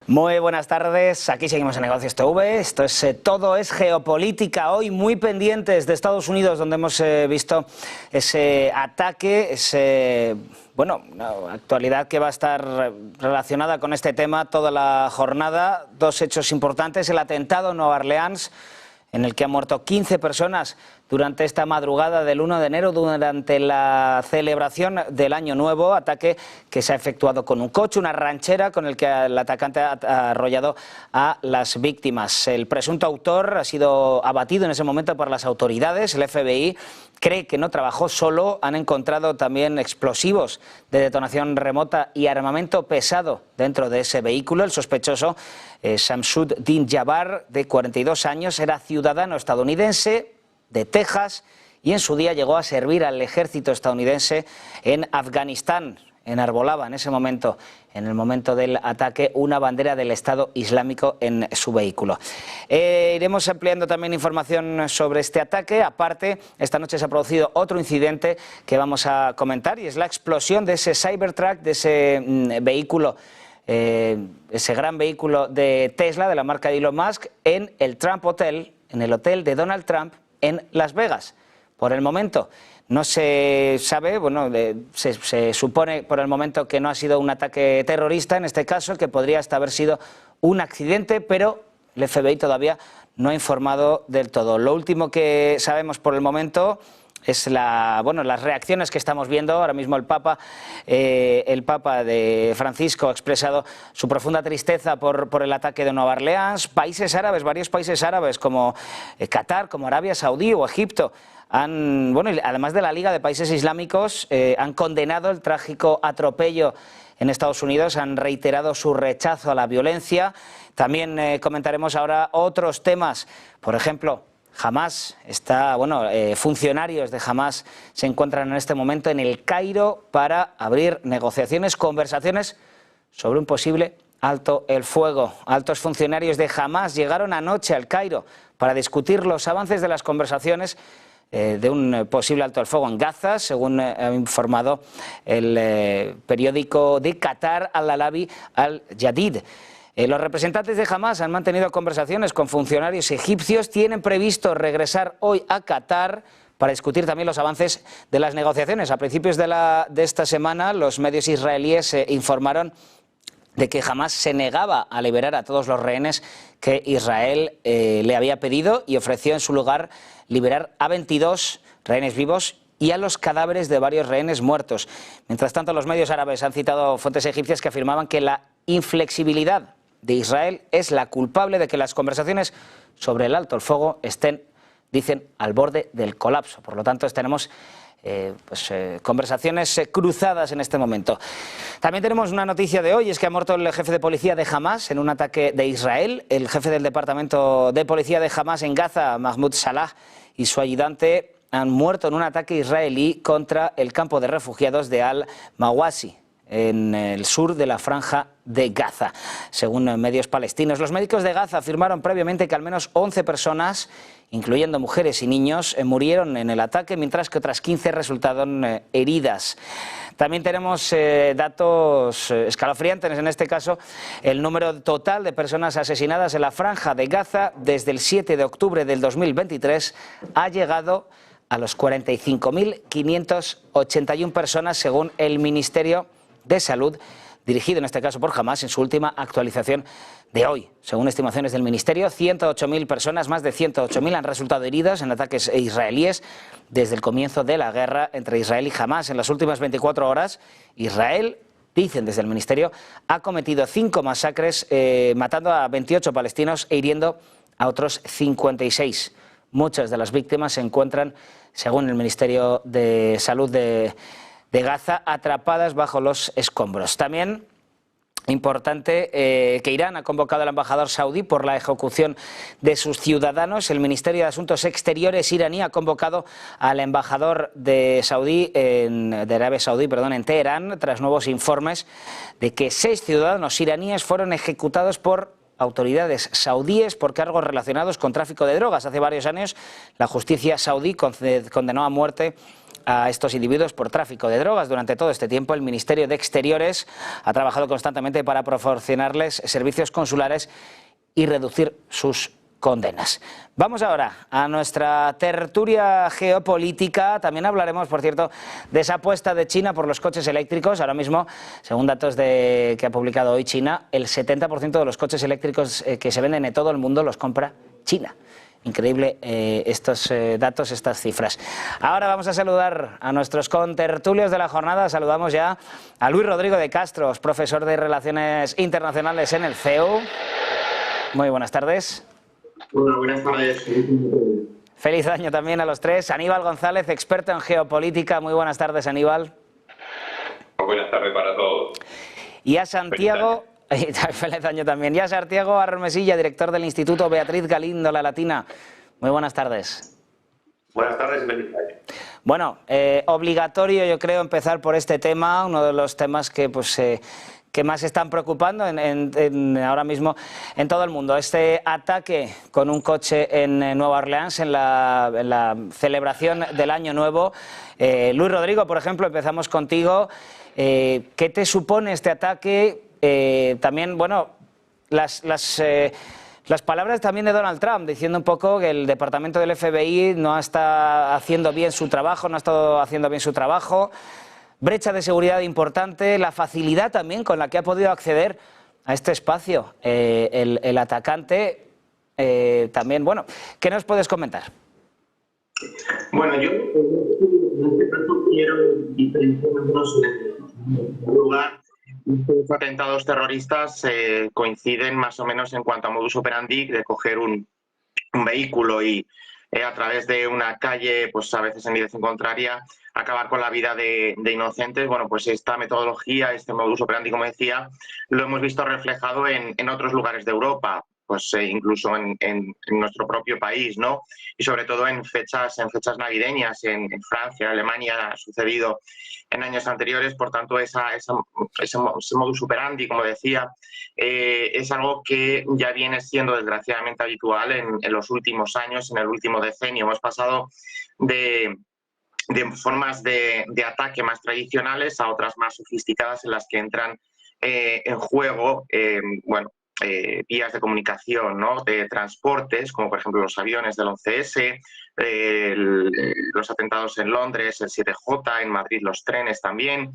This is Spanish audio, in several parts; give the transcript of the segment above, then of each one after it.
Muy buenas tardes, aquí seguimos en Negocios TV, esto es Todo es Geopolítica, hoy muy pendientes de Estados Unidos, donde hemos visto ese ataque, una actualidad que va a estar relacionada con este tema toda la jornada. Dos hechos importantes: el atentado en Nueva Orleans, en el que han muerto 15 personas durante esta madrugada del 1 de enero, durante la celebración del Año Nuevo, ataque que se ha efectuado con un coche, una ranchera, con el que el atacante ha arrollado a las víctimas. El presunto autor ha sido abatido en ese momento por las autoridades. El FBI cree que no trabajó solo, han encontrado también explosivos de detonación remota y armamento pesado dentro de ese vehículo. El sospechoso, Shamsuddin Jabbar, de 42 años, era ciudadano estadounidense de Texas y en su día llegó a servir al ejército estadounidense en Afganistán. Enarbolaba en ese momento, en el momento del ataque, una bandera del Estado Islámico en su vehículo. Iremos ampliando también información sobre este ataque. Aparte, esta noche se ha producido otro incidente que vamos a comentar, y es la explosión de ese Cybertruck, de ese vehículo, ese gran vehículo de Tesla, de la marca de Elon Musk, en el Trump Hotel, en el hotel de Donald Trump en Las Vegas. Por el momento no se sabe, se supone por el momento que no ha sido un ataque terrorista en este caso, que podría hasta haber sido un accidente, pero el FBI todavía no ha informado del todo. Lo último que sabemos por el momento es las reacciones que estamos viendo. Ahora mismo el Papa de Francisco ha expresado su profunda tristeza por el ataque de Nueva Orleans. Países árabes, varios países árabes como Qatar, como Arabia Saudí o Egipto, además de la Liga de Países Islámicos, han condenado el trágico atropello en Estados Unidos, han reiterado su rechazo a la violencia. También comentaremos ahora otros temas, por ejemplo, Hamás funcionarios de Hamás se encuentran en este momento en el Cairo para abrir negociaciones, conversaciones sobre un posible alto el fuego. Altos funcionarios de Hamás llegaron anoche al Cairo para discutir los avances de las conversaciones de un posible alto el fuego en Gaza, según ha informado el periódico de Qatar, Al-Alawi Al-Jadid. Los representantes de Hamás han mantenido conversaciones con funcionarios egipcios, tienen previsto regresar hoy a Qatar para discutir también los avances de las negociaciones. A principios de esta semana, los medios israelíes informaron de que Hamás se negaba a liberar a todos los rehenes que Israel le había pedido, y ofreció en su lugar liberar a 22 rehenes vivos y a los cadáveres de varios rehenes muertos. Mientras tanto, los medios árabes han citado fuentes egipcias que afirmaban que la inflexibilidad de Israel es la culpable de que las conversaciones sobre el alto el fuego estén, dicen, al borde del colapso. Por lo tanto, tenemos conversaciones cruzadas en este momento. También tenemos una noticia de hoy: es que ha muerto el jefe de policía de Hamás en un ataque de Israel. El jefe del departamento de policía de Hamás en Gaza, Mahmoud Salah, y su ayudante han muerto en un ataque israelí contra el campo de refugiados de Al-Mawasi, en el sur de la franja de Gaza, según medios palestinos. Los médicos de Gaza afirmaron previamente que al menos 11 personas, incluyendo mujeres y niños, murieron en el ataque, mientras que otras 15 resultaron heridas. También tenemos datos escalofriantes, en este caso el número total de personas asesinadas en la franja de Gaza desde el 7 de octubre del 2023 ha llegado a los 45.581 personas, según el Ministerio de Salud, dirigido en este caso por Hamás, en su última actualización de hoy. Según estimaciones del Ministerio, 108.000 personas, más de 108.000, han resultado heridas en ataques israelíes desde el comienzo de la guerra entre Israel y Hamás. En las últimas 24 horas, Israel, dicen desde el Ministerio, ha cometido 5 masacres, matando a 28 palestinos e hiriendo a otros 56. Muchas de las víctimas se encuentran, según el Ministerio de Salud de Gaza, atrapadas bajo los escombros. También importante que Irán ha convocado al embajador saudí por la ejecución de sus ciudadanos. El Ministerio de Asuntos Exteriores iraní ha convocado al embajador de Arabia Saudí, en Teherán, tras nuevos informes de que 6 ciudadanos iraníes fueron ejecutados por autoridades saudíes por cargos relacionados con tráfico de drogas. Hace varios años la justicia saudí condenó a muerte a estos individuos por tráfico de drogas. Durante todo este tiempo el Ministerio de Exteriores ha trabajado constantemente para proporcionarles servicios consulares y reducir sus condenas. Vamos ahora a nuestra tertulia geopolítica. También hablaremos, por cierto, de esa apuesta de China por los coches eléctricos. Ahora mismo, según datos que ha publicado hoy China, el 70% de los coches eléctricos que se venden en todo el mundo los compra China. Increíble estos datos, estas cifras. Ahora vamos a saludar a nuestros contertulios de la jornada. Saludamos ya a Luis Rodrigo de Castro, profesor de Relaciones Internacionales en el CEU. Muy buenas tardes. Hola, buenas tardes. Feliz año también a los tres. Aníbal González, experto en geopolítica. Muy buenas tardes, Aníbal. Buenas tardes para todos. Y a Santiago... Feliz año también. Y a Santiago Armesilla, director del Instituto Beatriz Galindo, La Latina. Muy buenas tardes. Buenas tardes y feliz año. Bueno, obligatorio yo creo empezar por este tema, uno de los temas que que más están preocupando ahora mismo en todo el mundo. Este ataque con un coche en Nueva Orleans, en la celebración del Año Nuevo. Luis Rodrigo, por ejemplo, empezamos contigo. ¿Qué te supone este ataque? También, bueno, las palabras también de Donald Trump, diciendo un poco que el departamento del FBI no está haciendo bien su trabajo, no ha estado haciendo bien su trabajo. Brecha de seguridad importante, la facilidad también con la que ha podido acceder a este espacio el atacante. También, bueno, ¿qué nos puedes comentar? Bueno, yo en este caso quiero diferenciarnos en un lugar. Estos atentados terroristas coinciden más o menos en cuanto a modus operandi de coger un vehículo y a través de una calle, pues a veces en dirección contraria, acabar con la vida de inocentes. Bueno, pues esta metodología, este modus operandi, como decía, lo hemos visto reflejado en otros lugares de Europa, pues incluso en nuestro propio país, ¿no? Y sobre todo en fechas navideñas, en Francia, en Alemania ha sucedido en años anteriores. Por tanto, ese modus operandi, como decía, es algo que ya viene siendo desgraciadamente habitual en los últimos años, en el último decenio. Hemos pasado de formas de ataque más tradicionales a otras más sofisticadas en las que entran en juego, vías de comunicación, ¿no? De transportes, como por ejemplo los aviones del 11S, los atentados en Londres, el 7J, en Madrid los trenes también.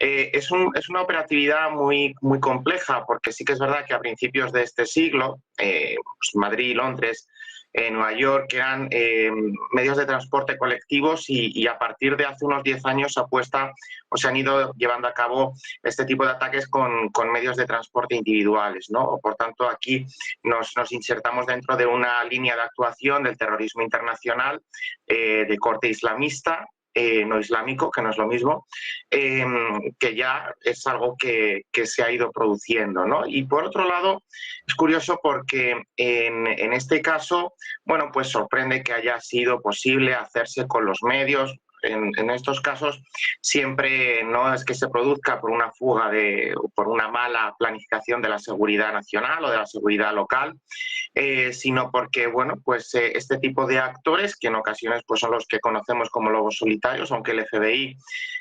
Es una operatividad muy compleja, porque sí que es verdad que a principios de este siglo, pues Madrid y Londres, Nueva York, eran medios de transporte colectivos y a partir de hace unos 10 años se han ido llevando a cabo este tipo de ataques con medios de transporte individuales, ¿no? Por tanto, aquí nos insertamos dentro de una línea de actuación del terrorismo internacional de corte islamista, no islámico, que no es lo mismo, que ya es algo que se ha ido produciendo, ¿no? Y por otro lado, es curioso porque en este caso, bueno, pues sorprende que haya sido posible hacerse con los medios. En estos casos siempre no es que se produzca por una fuga o por una mala planificación de la seguridad nacional o de la seguridad local, sino porque, bueno, pues este tipo de actores, que en ocasiones pues son los que conocemos como lobos solitarios, aunque el FBI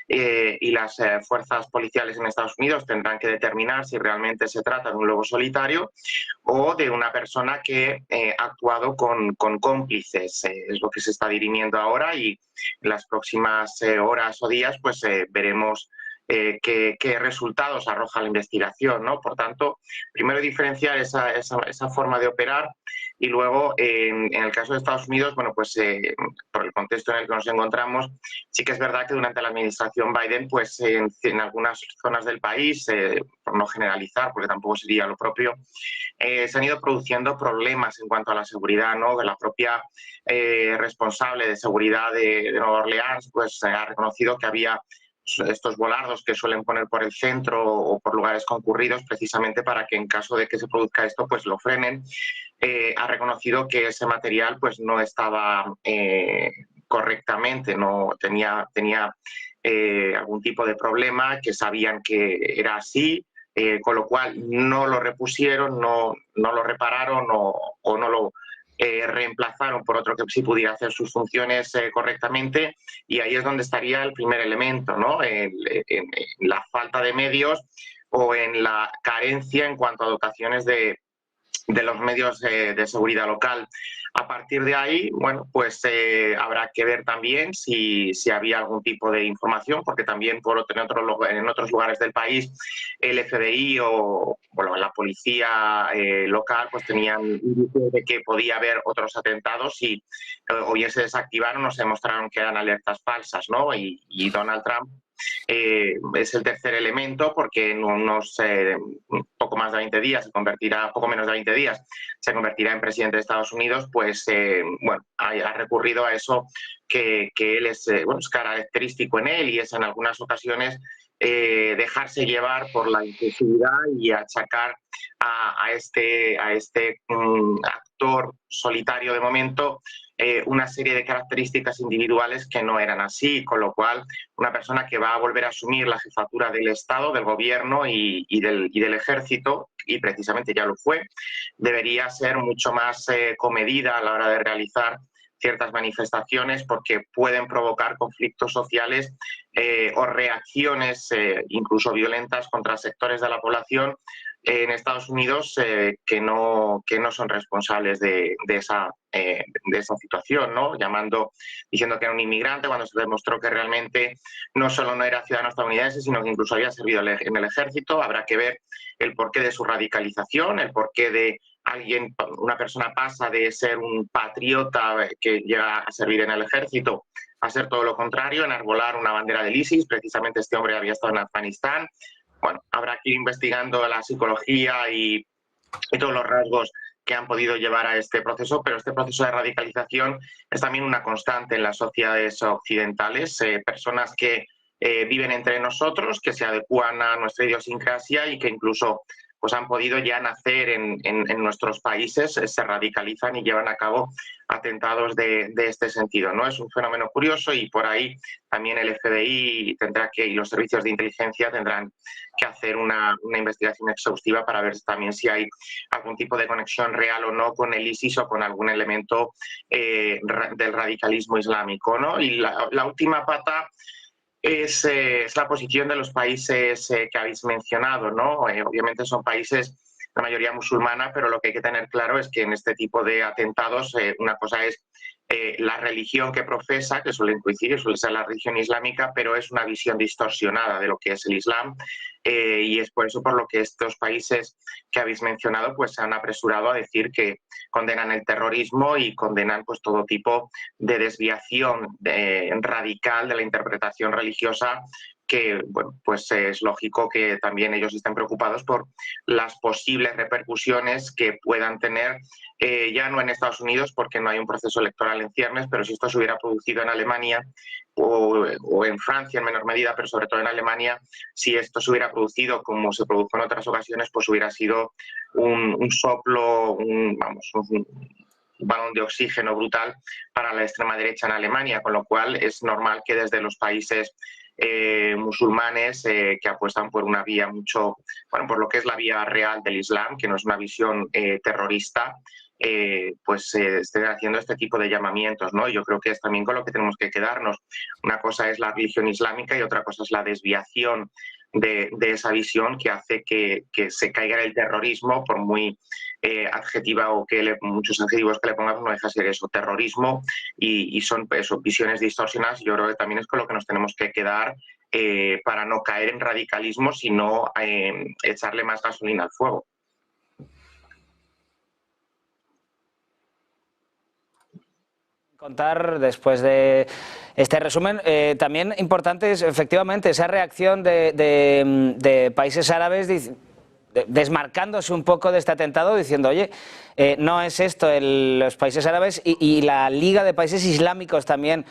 y las fuerzas policiales en Estados Unidos tendrán que determinar si realmente se trata de un lobo solitario o de una persona que ha actuado con cómplices. Es lo que se está dirimiendo ahora, y en las próximas horas o días pues veremos qué resultados arroja la investigación, ¿no? Por tanto, primero diferenciar esa forma de operar, y luego en el caso de Estados Unidos, bueno, pues por el contexto en el que nos encontramos, sí que es verdad que durante la administración Biden, pues en algunas zonas del país, por no generalizar, porque tampoco sería lo propio, se han ido produciendo problemas en cuanto a la seguridad, ¿no? De la propia responsable de seguridad de Nueva Orleans, pues ha reconocido que había estos volardos que suelen poner por el centro o por lugares concurridos, precisamente para que en caso de que se produzca esto, pues lo frenen. Ha reconocido que ese material pues no estaba correctamente, no tenía algún tipo de problema, que sabían que era así, con lo cual no lo repusieron, no lo repararon o no lo reemplazaron por otro que sí pudiera hacer sus funciones correctamente, y ahí es donde estaría el primer elemento, ¿no? En la falta de medios o en la carencia en cuanto a dotaciones de los medios de seguridad local. A partir de ahí, bueno, pues habrá que ver también si había algún tipo de información, porque también en otros lugares del país el FBI o bueno, la policía local pues tenían indicios de que podía haber otros atentados y o bien se desactivaron o se demostraron que eran alertas falsas, ¿no? Y Donald Trump es el tercer elemento, porque en unos poco más de 20 días, poco menos de 20 días, se convertirá en presidente de Estados Unidos, pues bueno, ha recurrido a eso que él bueno, es característico en él, y es en algunas ocasiones dejarse llevar por la impulsividad y achacar a este actor solitario de momento una serie de características individuales que no eran así, con lo cual una persona que va a volver a asumir la jefatura del Estado, del gobierno y del ejército, y precisamente ya lo fue, debería ser mucho más comedida a la hora de realizar ciertas manifestaciones, porque pueden provocar conflictos sociales o reacciones incluso violentas contra sectores de la población en Estados Unidos que no son responsables de esa situación, ¿no? Diciendo que era un inmigrante, cuando se demostró que realmente no solo no era ciudadano estadounidense, sino que incluso había servido en el ejército. Habrá que ver el porqué de su radicalización, el porqué de una persona pasa de ser un patriota que llega a servir en el ejército a ser todo lo contrario, enarbolar una bandera del ISIS. Precisamente este hombre había estado en Afganistán. Bueno, habrá que ir investigando la psicología y todos los rasgos que han podido llevar a este proceso, pero este proceso de radicalización es también una constante en las sociedades occidentales, personas que viven entre nosotros, que se adecúan a nuestra idiosincrasia y que incluso pues han podido ya nacer en nuestros países, se radicalizan y llevan a cabo atentados de este sentido, ¿no? Es un fenómeno curioso, y por ahí también el FBI y los servicios de inteligencia tendrán que hacer una investigación exhaustiva para ver también si hay algún tipo de conexión real o no con el ISIS o con algún elemento del radicalismo islámico, ¿no? Y la última pata es la posición de los países que habéis mencionado, ¿no? Obviamente son países, la mayoría musulmana, pero lo que hay que tener claro es que en este tipo de atentados una cosa es la religión que profesa, que suele coincidir, suele ser la religión islámica, pero es una visión distorsionada de lo que es el Islam, y es por eso por lo que estos países que habéis mencionado pues se han apresurado a decir que condenan el terrorismo y condenan pues todo tipo de desviación radical de la interpretación religiosa, que bueno, pues es lógico que también ellos estén preocupados por las posibles repercusiones que puedan tener, ya no en Estados Unidos, porque no hay un proceso electoral en ciernes, pero si esto se hubiera producido en Alemania o en Francia en menor medida, pero sobre todo en Alemania, si esto se hubiera producido como se produjo en otras ocasiones, pues hubiera sido un soplo, un balón de oxígeno brutal para la extrema derecha en Alemania, con lo cual es normal que desde los países musulmanes que apuestan por una vía por lo que es la vía real del Islam, que no es una visión terrorista, pues estén haciendo este tipo de llamamientos, ¿no? Yo creo que es también con lo que tenemos que quedarnos. Una cosa es la religión islámica y otra cosa es la desviación de esa visión que hace que se caiga en el terrorismo, por muy adjetiva o muchos adjetivos que le pongamos, no deja de ser eso, terrorismo, y son eso, visiones distorsionadas. Yo creo que también es con lo que nos tenemos que quedar para no caer en radicalismo, sino echarle más gasolina al fuego. Contar después de este resumen, también importante es efectivamente esa reacción de países árabes desmarcándose un poco de este atentado, diciendo, oye, no es esto, los países árabes y la Liga de Países Islámicos también,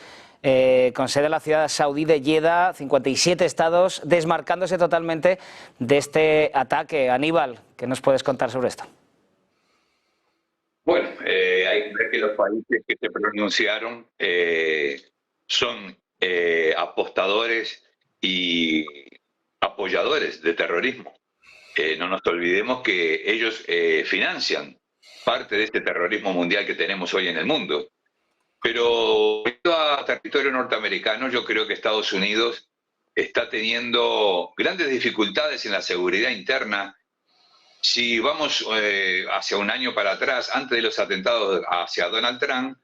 con sede en la ciudad saudí de Jeddah, 57 estados, desmarcándose totalmente de este ataque. Aníbal, ¿qué nos puedes contar sobre esto? Bueno, hay que ver que los países que se pronunciaron son apostadores y apoyadores de terrorismo. No nos olvidemos que ellos financian parte de este terrorismo mundial que tenemos hoy en el mundo. Pero a territorio norteamericano, yo creo que Estados Unidos está teniendo grandes dificultades en la seguridad interna. Si vamos hacia un año para atrás, antes de los atentados hacia Donald Trump,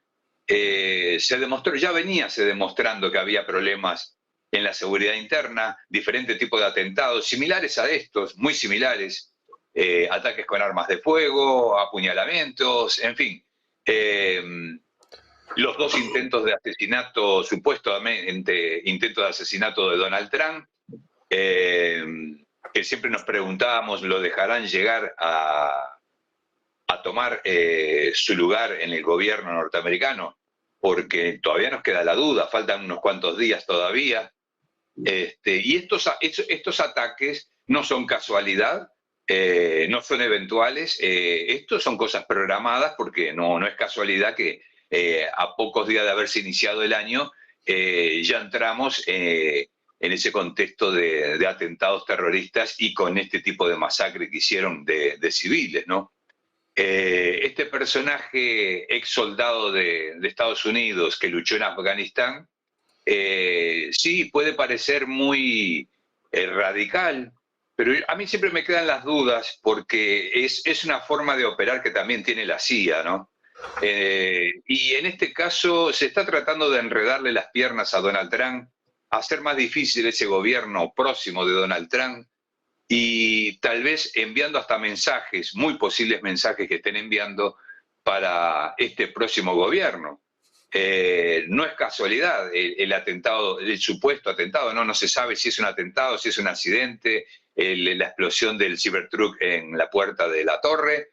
se demostró, ya venía se demostrando que había problemas en la seguridad interna, diferentes tipos de atentados, similares a estos, muy similares, ataques con armas de fuego, apuñalamientos, en fin. Los dos intentos de asesinato, supuestamente intentos de asesinato de Donald Trump, que siempre nos preguntábamos, ¿lo dejarán llegar a tomar su lugar en el gobierno norteamericano? Porque todavía nos queda la duda, faltan unos cuantos días todavía. Y estos ataques no son casualidad, no son eventuales, estos son cosas programadas, porque no es casualidad que a pocos días de haberse iniciado el año ya entramos en ese contexto de atentados terroristas y con este tipo de masacre que hicieron de civiles, ¿no? Este personaje ex soldado de Estados Unidos que luchó en Afganistán, sí, puede parecer muy radical, pero a mí siempre me quedan las dudas porque es una forma de operar que también tiene la CIA, ¿no? Y en este caso se está tratando de enredarle las piernas a Donald Trump, hacer más difícil ese gobierno próximo de Donald Trump y tal vez enviando hasta mensajes, muy posibles mensajes que estén enviando para este próximo gobierno. No es casualidad el atentado, el supuesto atentado, no se sabe si es un atentado, si es un accidente, la explosión del Cybertruck en la puerta de la torre,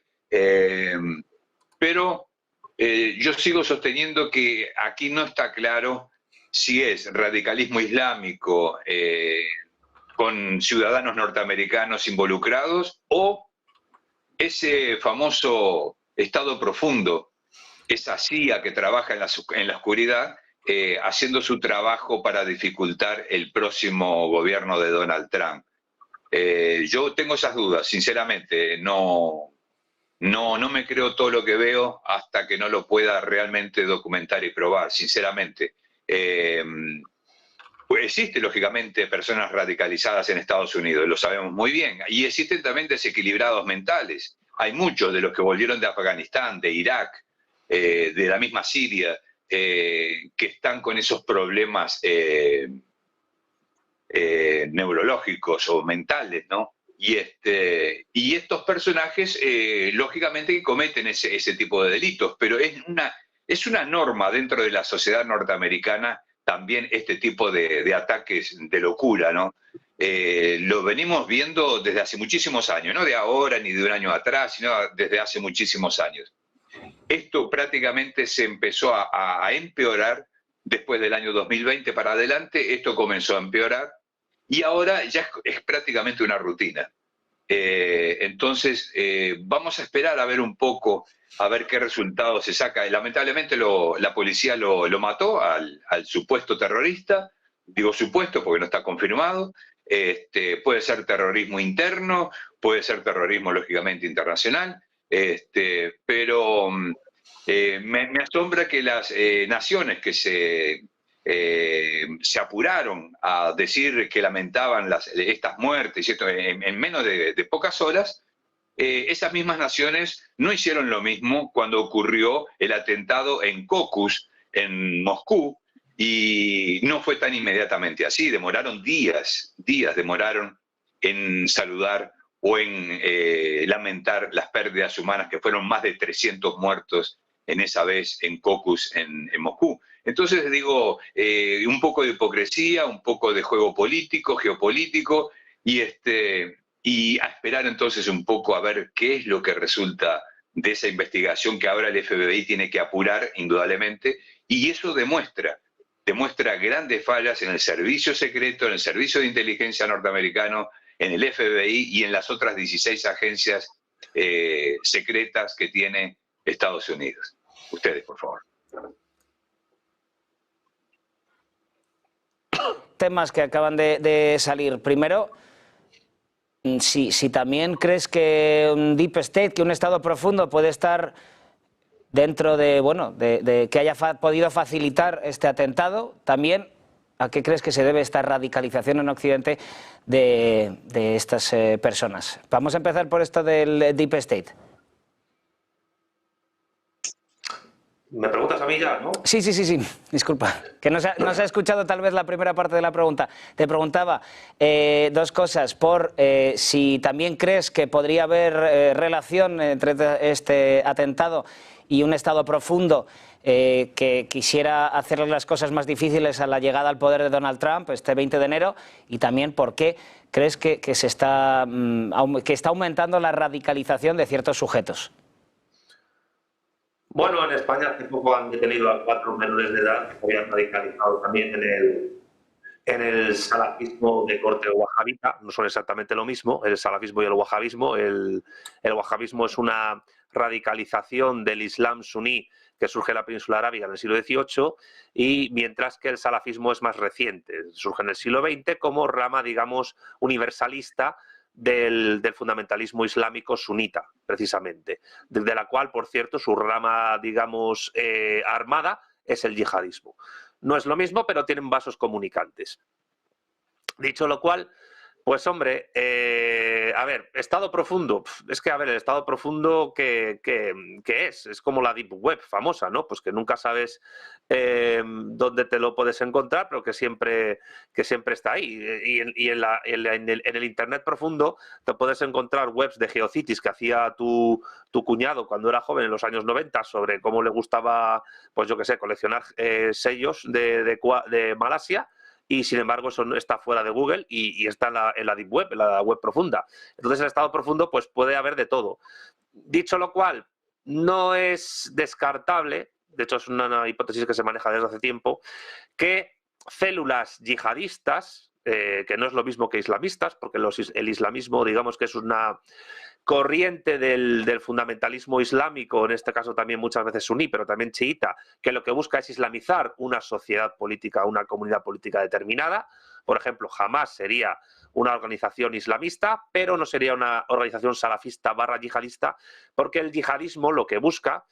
pero yo sigo sosteniendo que aquí no está claro si es radicalismo islámico con ciudadanos norteamericanos involucrados o ese famoso Estado profundo, esa CIA que trabaja en la oscuridad, haciendo su trabajo para dificultar el próximo gobierno de Donald Trump. Yo tengo esas dudas, sinceramente, no me creo todo lo que veo hasta que no lo pueda realmente documentar y probar, sinceramente. Pues existen, lógicamente, personas radicalizadas en Estados Unidos, lo sabemos muy bien, y existen también desequilibrados mentales. Hay muchos de los que volvieron de Afganistán, de Irak, de la misma Siria, que están con esos problemas neurológicos o mentales, ¿no? Y estos personajes, lógicamente, que cometen ese tipo de delitos, pero es una norma dentro de la sociedad norteamericana también este tipo de ataques de locura, ¿no? Lo venimos viendo desde hace muchísimos años, no de ahora ni de un año atrás, sino desde hace muchísimos años. Esto prácticamente se empezó a empeorar después del año 2020 para adelante, esto comenzó a empeorar y ahora ya es prácticamente una rutina. Entonces, vamos a esperar a ver un poco, a ver qué resultado se saca. Lamentablemente la policía lo mató al supuesto terrorista, digo supuesto porque no está confirmado. Puede ser terrorismo interno, puede ser terrorismo lógicamente internacional, pero me asombra que las naciones que se apuraron a decir que lamentaban estas muertes y esto en menos de pocas horas, esas mismas naciones no hicieron lo mismo cuando ocurrió el atentado en Cocos, en Moscú, y no fue tan inmediatamente así, demoraron días demoraron en saludar o en lamentar las pérdidas humanas, que fueron más de 300 muertos en esa vez en Cocos, en Moscú. Entonces digo, un poco de hipocresía, un poco de juego político, geopolítico, y a esperar entonces un poco a ver qué es lo que resulta de esa investigación que ahora el FBI tiene que apurar, indudablemente, y eso demuestra grandes fallas en el servicio secreto, en el servicio de inteligencia norteamericano, en el FBI y en las otras 16 agencias secretas que tiene Estados Unidos. Ustedes, por favor. Temas que acaban de salir. Primero, si también crees que un deep state, que un estado profundo puede estar dentro de, bueno, de que haya podido facilitar este atentado, también, ¿a qué crees que se debe esta radicalización en Occidente de estas personas? Vamos a empezar por esto del deep state. ¿Me preguntas a mí ya, no? Sí, disculpa, que no se ha escuchado tal vez la primera parte de la pregunta. Te preguntaba dos cosas, por si también crees que podría haber relación entre este atentado y un estado profundo que quisiera hacerle las cosas más difíciles a la llegada al poder de Donald Trump este 20 de enero, y también por qué crees que está aumentando la radicalización de ciertos sujetos. Bueno, en España hace poco han detenido a 4 menores de edad que se habían radicalizado también en el salafismo de corte wahabita. No son exactamente lo mismo, el salafismo y el wahabismo. El wahabismo es una radicalización del Islam suní que surge en la península arábiga en el siglo XVIII, y mientras que el salafismo es más reciente, surge en el siglo XX como rama, digamos, universalista del fundamentalismo islámico sunita, precisamente, de la cual, por cierto, su rama, digamos, armada es el yihadismo. No es lo mismo, pero tienen vasos comunicantes. Dicho lo cual, pues hombre, a ver, estado profundo, es que a ver, el estado profundo, ¿qué es? Es como la Deep Web famosa, ¿no? Pues que nunca sabes dónde te lo puedes encontrar, pero que siempre está ahí. Y en el Internet profundo te puedes encontrar webs de Geocities que hacía tu cuñado cuando era joven en los años 90 sobre cómo le gustaba, pues yo qué sé, coleccionar sellos de Malasia. Y sin embargo eso está fuera de Google y está en la Deep Web, en la web profunda. Entonces en el estado profundo pues puede haber de todo. Dicho lo cual, no es descartable, de hecho es una hipótesis que se maneja desde hace tiempo, que células yihadistas, que no es lo mismo que islamistas, porque el islamismo, digamos que es una corriente del fundamentalismo islámico, en este caso también muchas veces suní, pero también chiita, que lo que busca es islamizar una sociedad política, una comunidad política determinada. Por ejemplo, Hamas sería una organización islamista, pero no sería una organización salafista / yihadista, porque el yihadismo lo que busca,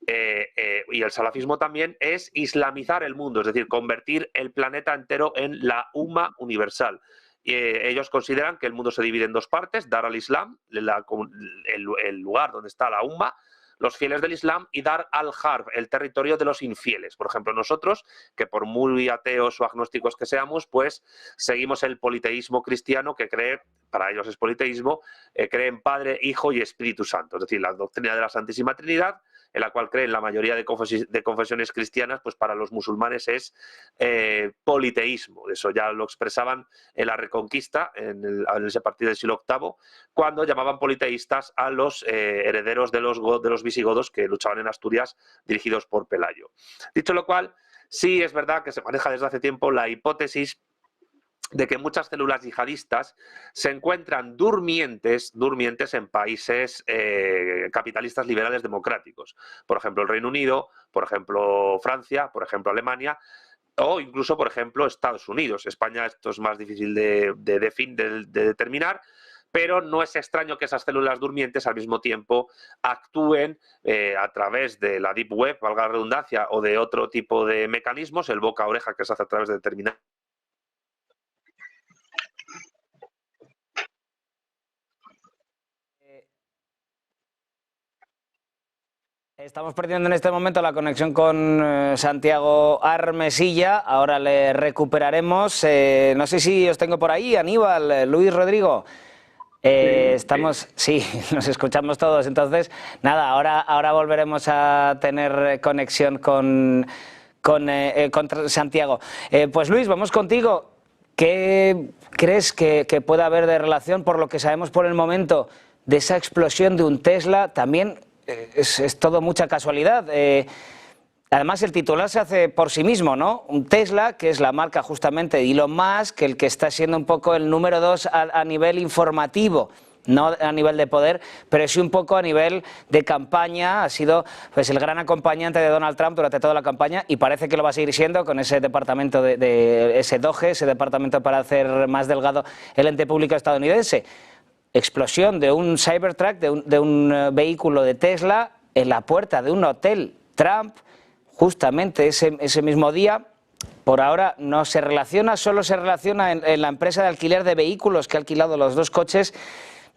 y el salafismo también, es islamizar el mundo, es decir, convertir el planeta entero en la Umma universal. Ellos consideran que el mundo se divide en dos partes: Dar al-Islam, el lugar donde está la Umma, los fieles del Islam, y Dar al-Harb, el territorio de los infieles. Por ejemplo, nosotros, que por muy ateos o agnósticos que seamos, pues seguimos el politeísmo cristiano, que cree, para ellos es politeísmo, cree en Padre, Hijo y Espíritu Santo, es decir, la doctrina de la Santísima Trinidad, en la cual creen la mayoría de confesiones cristianas, pues para los musulmanes es politeísmo. Eso ya lo expresaban en la Reconquista, en ese partido del siglo VIII, cuando llamaban politeístas a los herederos de los visigodos que luchaban en Asturias, dirigidos por Pelayo. Dicho lo cual, sí es verdad que se maneja desde hace tiempo la hipótesis de que muchas células yihadistas se encuentran durmientes en países capitalistas liberales democráticos. Por ejemplo, el Reino Unido, por ejemplo, Francia, por ejemplo, Alemania, o incluso, por ejemplo, Estados Unidos. España esto es más difícil de determinar, pero no es extraño que esas células durmientes al mismo tiempo actúen a través de la Deep Web, valga la redundancia, o de otro tipo de mecanismos, el boca a oreja, que se hace a través de determinados. Estamos perdiendo en este momento la conexión con Santiago Armesilla, ahora le recuperaremos. No sé si os tengo por ahí, Aníbal, Luis, Rodrigo. Sí, nos escuchamos todos. Entonces, nada, ahora volveremos a tener conexión con Santiago. Pues Luis, vamos contigo. ¿Qué crees que puede haber de relación, por lo que sabemos por el momento, de esa explosión de un Tesla? También es todo mucha casualidad. Además, el titular se hace por sí mismo, ¿no? Un Tesla, que es la marca justamente de Elon Musk, el que está siendo un poco el número 2 a nivel informativo, no a nivel de poder, pero sí un poco a nivel de campaña. Ha sido pues el gran acompañante de Donald Trump durante toda la campaña, y parece que lo va a seguir siendo con ese departamento de ese DOGE, ese departamento para hacer más delgado el ente público estadounidense. explosión de un Cybertruck, de un vehículo de Tesla en la puerta de un hotel Trump, justamente ese mismo día. Por ahora no se relaciona, solo se relaciona en la empresa de alquiler de vehículos que ha alquilado los dos coches.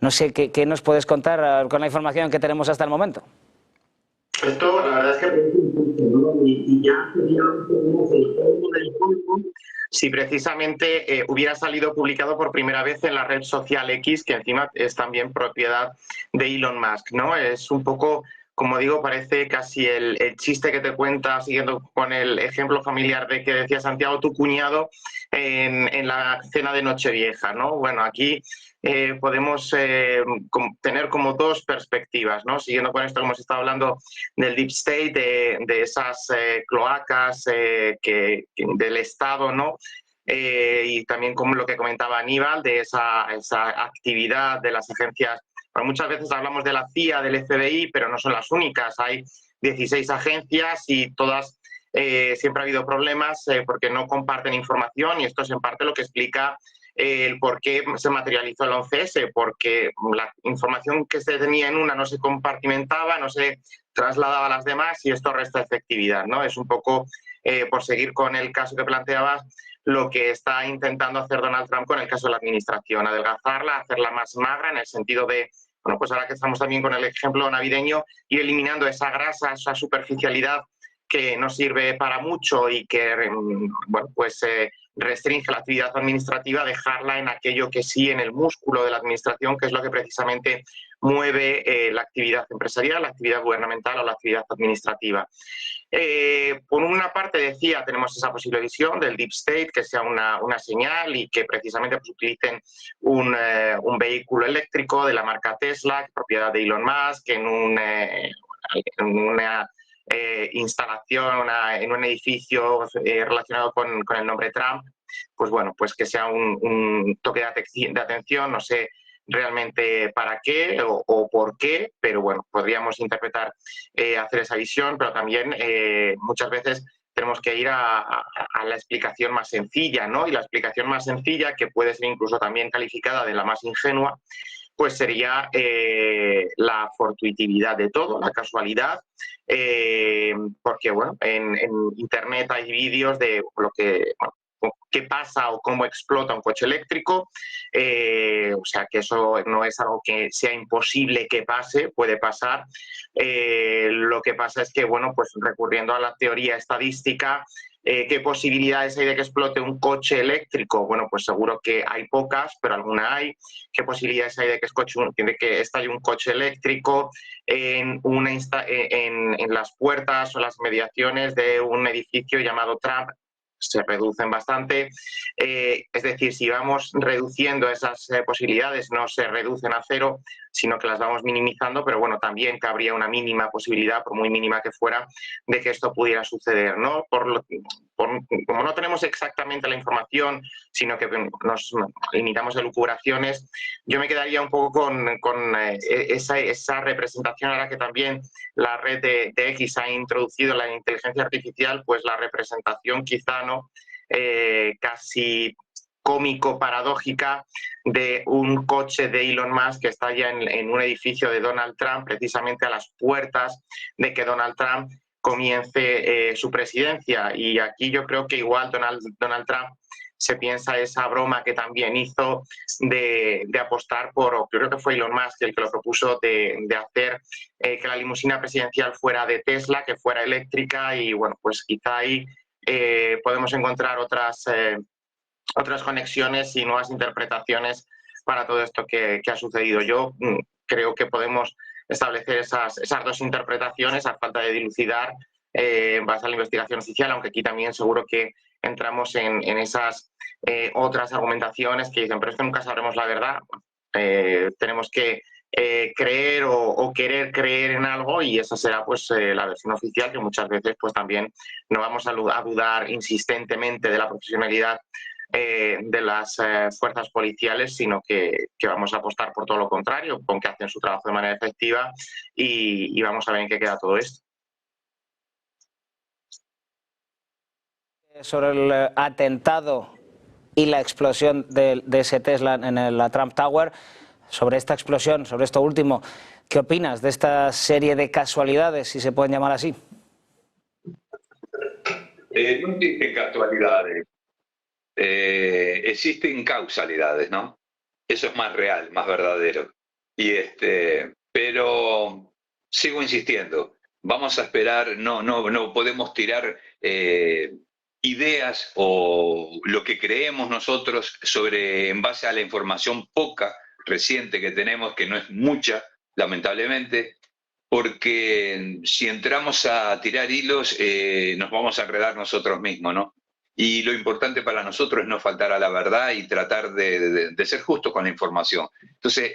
No sé qué nos puedes contar con la información que tenemos hasta el momento. Esto, la verdad es que ¿no? Y ya sería un poco el colmo del colmo si precisamente hubiera salido publicado por primera vez en la red social X, que encima es también propiedad de Elon Musk, ¿no? Es un poco, como digo, parece casi el chiste que te cuenta, siguiendo con el ejemplo familiar de que decía Santiago, tu cuñado en la cena de Nochevieja, ¿no? Bueno, aquí podemos tener como dos perspectivas, ¿no? Siguiendo con esto, como se está hablando del Deep State, de esas cloacas del Estado, ¿no? Y también como lo que comentaba Aníbal, de esa actividad de las agencias. Bueno, muchas veces hablamos de la CIA, del FBI, pero no son las únicas. Hay 16 agencias y todas siempre ha habido problemas porque no comparten información, y esto es en parte lo que explica el por qué se materializó el 11S, porque la información que se tenía en una no se compartimentaba, no se trasladaba a las demás, y esto resta efectividad, ¿no? Es un poco, por seguir con el caso que planteabas, lo que está intentando hacer Donald Trump con el caso de la administración, adelgazarla, hacerla más magra, en el sentido de, bueno, pues ahora que estamos también con el ejemplo navideño, ir eliminando esa grasa, esa superficialidad que no sirve para mucho y que, bueno, pues restringe la actividad administrativa, dejarla en aquello que sí, en el músculo de la administración, que es lo que precisamente mueve la actividad empresarial, la actividad gubernamental o la actividad administrativa. Por una parte, decía, tenemos esa posible visión del Deep State, que sea una señal y que precisamente pues, utilicen un vehículo eléctrico de la marca Tesla, propiedad de Elon Musk, en una instalación en un edificio relacionado con el nombre Trump, pues bueno, pues que sea un toque de atención, no sé realmente para qué o por qué, pero bueno, podríamos interpretar, hacer esa visión, pero también muchas veces tenemos que ir a la explicación más sencilla, ¿no? Y la explicación más sencilla, que puede ser incluso también calificada de la más ingenua, pues sería la fortuitividad de todo, la casualidad, porque bueno, en Internet hay vídeos de lo que, bueno, qué pasa o cómo explota un coche eléctrico, o sea que eso no es algo que sea imposible que pase, puede pasar. Lo que pasa es que, bueno, pues recurriendo a la teoría estadística, ¿qué posibilidades hay de que explote un coche eléctrico? Bueno, pues seguro que hay pocas, pero alguna hay. ¿Qué posibilidades hay de que estalle un coche eléctrico en las puertas o las mediaciones de un edificio llamado Trump? Se reducen bastante. Es decir, si vamos reduciendo esas posibilidades, no se reducen a cero, sino que las vamos minimizando, pero bueno, también cabría una mínima posibilidad, por muy mínima que fuera, de que esto pudiera suceder, ¿no? Como no tenemos exactamente la información, sino que nos limitamos a elucubraciones, yo me quedaría un poco con esa representación. Ahora que también la red de X ha introducido la inteligencia artificial, pues la representación quizá, ¿no? Casi cómico-paradójica de un coche de Elon Musk que está ya en un edificio de Donald Trump, precisamente a las puertas de que Donald Trump comience su presidencia. Y aquí yo creo que igual Donald Trump se piensa esa broma que también hizo de apostar por, creo que fue Elon Musk el que lo propuso, de hacer que la limusina presidencial fuera de Tesla, que fuera eléctrica, y bueno, pues quizá ahí podemos encontrar otras conexiones y nuevas interpretaciones para todo esto que ha sucedido. Yo creo que podemos establecer esas dos interpretaciones a falta de dilucidar en base a la investigación oficial, aunque aquí también seguro que entramos en esas otras argumentaciones que dicen, pero es que nunca sabremos la verdad. Tenemos que creer o querer creer en algo, y esa será pues la versión oficial, que muchas veces pues también no vamos a dudar insistentemente de la profesionalidad de las fuerzas policiales, sino que vamos a apostar por todo lo contrario, con que hacen su trabajo de manera efectiva, y vamos a ver en qué queda todo esto. Sobre el atentado y la explosión de ese Tesla en la Trump Tower, sobre esta explosión, sobre esto último, ¿qué opinas de esta serie de casualidades, si se pueden llamar así? No existen casualidades, existen causalidades, ¿no? Eso es más real, más verdadero. Pero sigo insistiendo, vamos a esperar, no podemos tirar ideas o lo que creemos nosotros en base a la información poca, reciente que tenemos, que no es mucha, lamentablemente, porque si entramos a tirar hilos nos vamos a enredar nosotros mismos, ¿no? Y lo importante para nosotros es no faltar a la verdad y tratar de ser justos con la información. Entonces,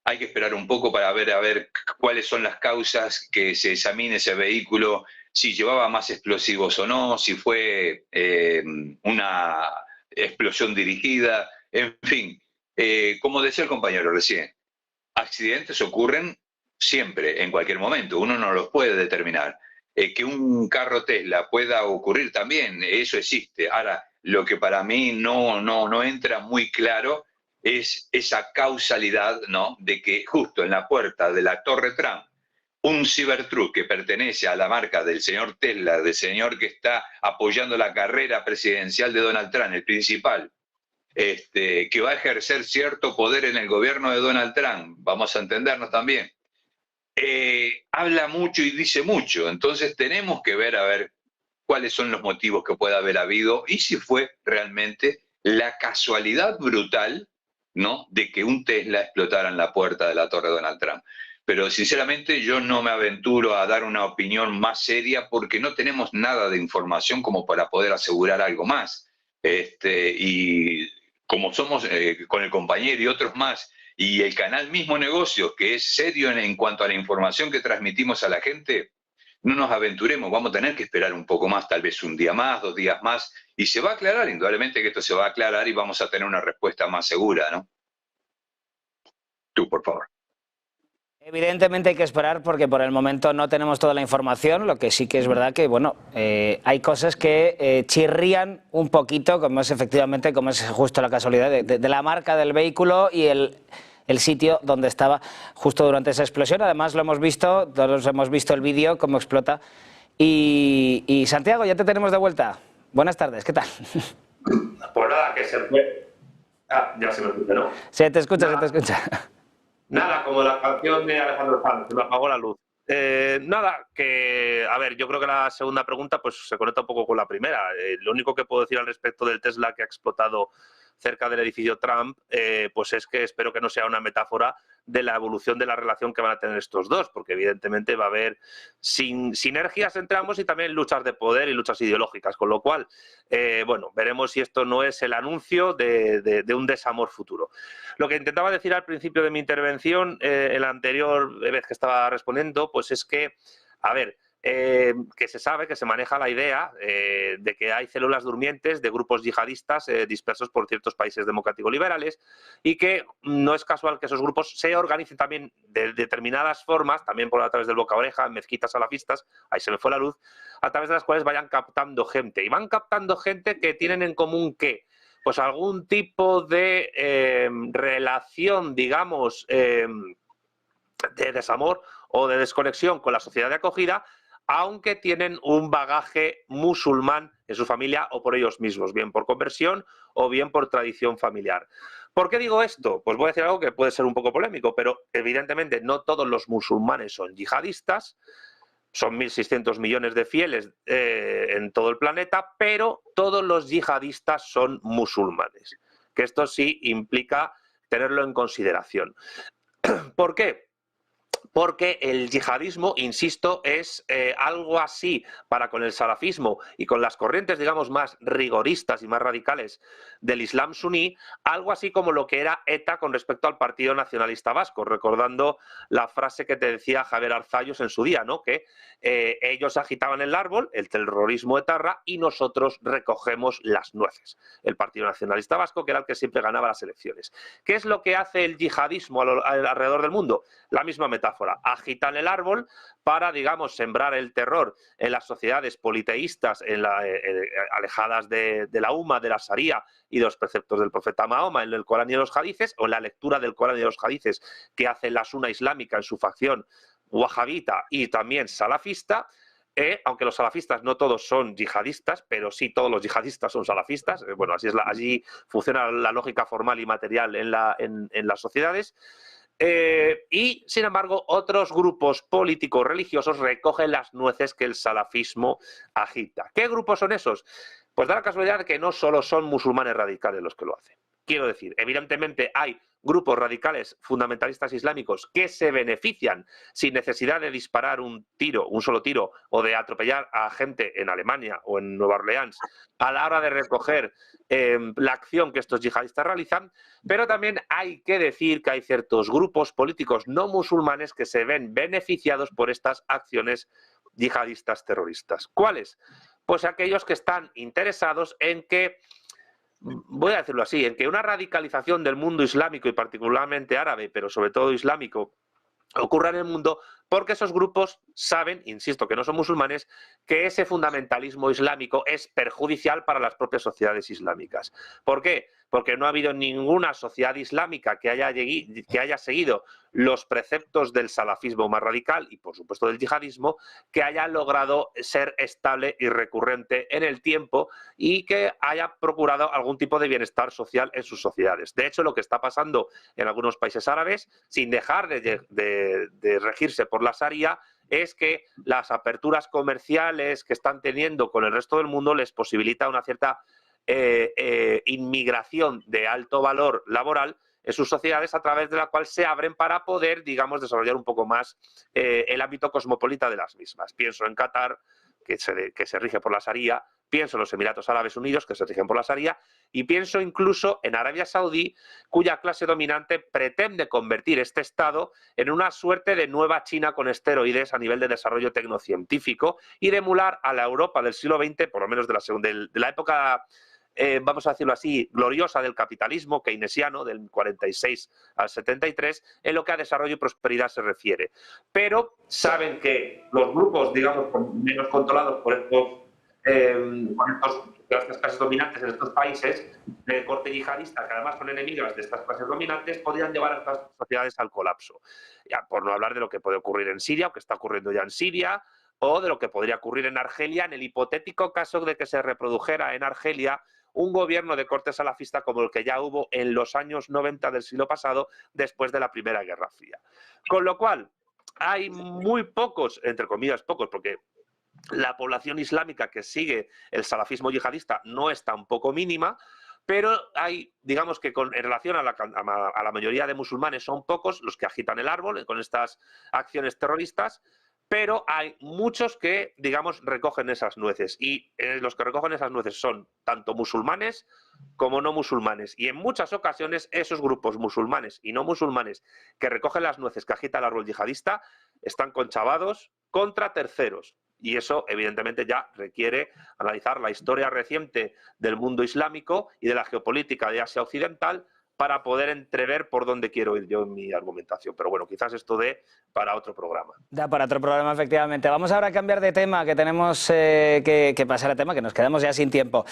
hay que esperar un poco para ver cuáles son las causas, que se examine ese vehículo, si llevaba más explosivos o no, si fue una explosión dirigida, en fin. Como decía el compañero recién, accidentes ocurren siempre, en cualquier momento, uno no los puede determinar. Que un carro Tesla pueda ocurrir también, eso existe. Ahora, lo que para mí no entra muy claro es esa causalidad, ¿no?, de que justo en la puerta de la Torre Trump, un Cybertruck que pertenece a la marca del señor Tesla, del señor que está apoyando la carrera presidencial de Donald Trump, el principal, que va a ejercer cierto poder en el gobierno de Donald Trump, vamos a entendernos también, habla mucho y dice mucho. Entonces tenemos que ver a ver cuáles son los motivos que puede haber habido y si fue realmente la casualidad brutal, ¿no?, de que un Tesla explotara en la puerta de la torre de Donald Trump. Pero sinceramente yo no me aventuro a dar una opinión más seria porque no tenemos nada de información como para poder asegurar algo más. Y como somos con el compañero y otros más, y el canal mismo Negocios, que es serio en cuanto a la información que transmitimos a la gente, no nos aventuremos, vamos a tener que esperar un poco más, tal vez un día más, 2 días más, y se va a aclarar, indudablemente que esto se va a aclarar y vamos a tener una respuesta más segura, ¿no? Tú, por favor. Evidentemente hay que esperar porque por el momento no tenemos toda la información, lo que sí que es verdad que, bueno, hay cosas que chirrían un poquito, como es efectivamente, como es justo la casualidad de la marca del vehículo y el sitio donde estaba justo durante esa explosión. Además lo hemos visto, todos hemos visto el vídeo, cómo explota. Y Santiago, ya te tenemos de vuelta. Buenas tardes, ¿qué tal? Pues nada, que se fue. Ya se me escucha, ¿no? Se te escucha, se te escucha. Nada, como la canción de Alejandro Sanz, se me apagó la luz. Nada, que, a ver, yo creo que la segunda pregunta pues se conecta un poco con la primera. Lo único que puedo decir al respecto del Tesla que ha explotado cerca del edificio Trump, pues es que espero que no sea una metáfora de la evolución de la relación que van a tener estos dos, porque evidentemente va a haber sinergias entre ambos y también luchas de poder y luchas ideológicas, con lo cual, bueno, veremos si esto no es el anuncio de un desamor futuro. Lo que intentaba decir al principio de mi intervención, en la anterior vez que estaba respondiendo, pues es que, a ver, que se sabe, que se maneja la idea de que hay células durmientes de grupos yihadistas dispersos por ciertos países democráticos liberales y que no es casual que esos grupos se organicen también de determinadas formas, también por a través del boca a oreja, mezquitas salafistas, ahí se me fue la luz, a través de las cuales vayan captando gente. Y van captando gente que tienen en común ¿qué? Pues algún tipo de relación, digamos, de desamor o de desconexión con la sociedad de acogida, aunque tienen un bagaje musulmán en su familia o por ellos mismos, bien por conversión o bien por tradición familiar. ¿Por qué digo esto? Pues voy a decir algo que puede ser un poco polémico, pero evidentemente no todos los musulmanes son yihadistas, son 1.600 millones de fieles en todo el planeta, pero todos los yihadistas son musulmanes, que esto sí implica tenerlo en consideración. ¿Por qué? Porque el yihadismo, insisto, es algo así para con el salafismo y con las corrientes, digamos, más rigoristas y más radicales del Islam suní, algo así como lo que era ETA con respecto al Partido Nacionalista Vasco, recordando la frase que te decía Javier Arzayus en su día, ¿no? Que ellos agitaban el árbol, el terrorismo etarra, y nosotros recogemos las nueces. El Partido Nacionalista Vasco, que era el que siempre ganaba las elecciones. ¿Qué es lo que hace el yihadismo alrededor del mundo? La misma metáfora. metáfora, agitan el árbol para, digamos, sembrar el terror en las sociedades politeístas, alejadas de la Umma, de la Sharia y de los preceptos del profeta Mahoma, en el Corán y en los hadices, o en la lectura del Corán y de los hadices que hace la Suna islámica en su facción wahabita y también salafista. Aunque los salafistas no todos son yihadistas, pero sí todos los yihadistas son salafistas. Bueno, allí funciona la lógica formal y material en las sociedades. Y, sin embargo, otros grupos políticos religiosos recogen las nueces que el salafismo agita. ¿Qué grupos son esos? Pues da la casualidad de que no solo son musulmanes radicales los que lo hacen. Quiero decir, evidentemente hay grupos radicales fundamentalistas islámicos que se benefician sin necesidad de disparar un solo tiro, o de atropellar a gente en Alemania o en Nueva Orleans a la hora de recoger la acción que estos yihadistas realizan, pero también hay que decir que hay ciertos grupos políticos no musulmanes que se ven beneficiados por estas acciones yihadistas terroristas. ¿Cuáles? Pues aquellos que están interesados en que, voy a decirlo así, en que una radicalización del mundo islámico y particularmente árabe, pero sobre todo islámico, ocurra en el mundo, porque esos grupos saben, insisto, que no son musulmanes, que ese fundamentalismo islámico es perjudicial para las propias sociedades islámicas. ¿Por qué? Porque no ha habido ninguna sociedad islámica que haya seguido los preceptos del salafismo más radical y, por supuesto, del yihadismo, que haya logrado ser estable y recurrente en el tiempo y que haya procurado algún tipo de bienestar social en sus sociedades. De hecho, lo que está pasando en algunos países árabes, sin dejar de regirse por la Sharia, es que las aperturas comerciales que están teniendo con el resto del mundo les posibilita una cierta inmigración de alto valor laboral en sus sociedades, a través de la cual se abren para poder, digamos, desarrollar un poco más el ámbito cosmopolita de las mismas. Pienso en Qatar, que se rige por la Sharia, pienso en los Emiratos Árabes Unidos, que se rigen por la Sharia, y pienso incluso en Arabia Saudí, cuya clase dominante pretende convertir este Estado en una suerte de nueva China con esteroides a nivel de desarrollo tecnocientífico y de emular a la Europa del siglo XX, por lo menos de la época, vamos a decirlo así, gloriosa del capitalismo keynesiano, del 46 al 73, en lo que a desarrollo y prosperidad se refiere. Pero saben que los grupos, digamos, menos controlados por estas clases dominantes en estos países de corte yihadista, que además son enemigas de estas clases dominantes, podrían llevar a estas sociedades al colapso. Ya, por no hablar de lo que puede ocurrir en Siria, o que está ocurriendo ya en Siria, o de lo que podría ocurrir en Argelia, en el hipotético caso de que se reprodujera en Argelia un gobierno de corte salafista como el que ya hubo en los años 90 del siglo pasado, después de la Primera Guerra Fría. Con lo cual, hay muy pocos, entre comillas pocos, porque la población islámica que sigue el salafismo yihadista no es tampoco mínima, pero hay, digamos que en relación a la mayoría de musulmanes son pocos los que agitan el árbol con estas acciones terroristas, pero hay muchos que, digamos, recogen esas nueces, y los que recogen esas nueces son tanto musulmanes como no musulmanes, y en muchas ocasiones esos grupos musulmanes y no musulmanes que recogen las nueces que agita el árbol yihadista están conchavados contra terceros. Y eso, evidentemente, ya requiere analizar la historia reciente del mundo islámico y de la geopolítica de Asia Occidental para poder entrever por dónde quiero ir yo en mi argumentación. Pero bueno, quizás esto dé para otro programa. Da para otro programa, efectivamente. Vamos ahora a cambiar de tema, que tenemos que pasar a tema, que nos quedamos ya sin tiempo.